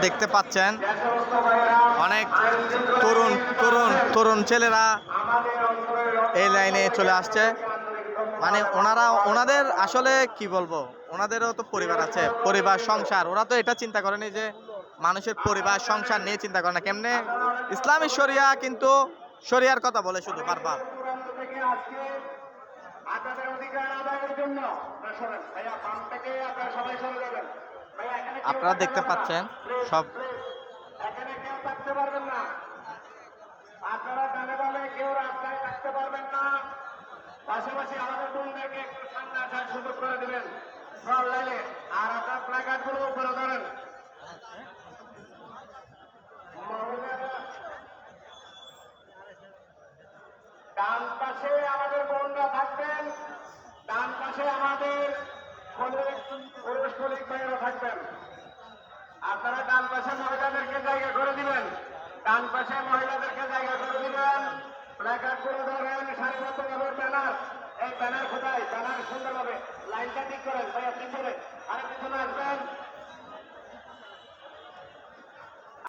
দেখতে পাচ্ছেন অনেক তরুণ তরুণ তরুণ ছেলেরা এই লাইনে চলে আসছে। মানে ওনাদের আসলে কি বলবো, ওনাদেরও তো পরিবার আছে, পরিবার সংসার। ওরা তো এটা চিন্তা করেনি যে মানুষের পরিবার সংসার নিয়ে চিন্তা করে না কেমনে ইসলামী শরিয়া, কিন্তু শরিয়ার কথা বলে শুধু বারবার। আপনারা দেখতে পাচ্ছেন সব এখানে কেউ থাকতে পারবেন না, আপনারা ডানে বামে কেউ রাস্তায় থাকতে পারবেন না। পাশাপাশি আমাদের বোনদেরকে একটু সামনে আসার সুযোগ করে দিবেন ফ্রন্ট লাইনে, আর আপনার প্ল্যাকার্ড গুলো উপরে ধরেন। ডান পাশে আমাদের বোনরা থাকবেন, ডান পাশে আমাদের পুরুষ কলিগ ভাইয়েরা থাকবেন। আপনারা ডান পাশে মহিলাদেরকে জায়গা করে দিবেন, ডান পাশে মহিলাদেরকে জায়গা করে দিবেন। প্ল্যাকার্ড করে ধরেন সারিবদ্ধভাবে ব্যানার, এই ব্যানার কোথায়, ব্যানার সুন্দরভাবে লাইনটা ঠিক করেন ভাইয়া।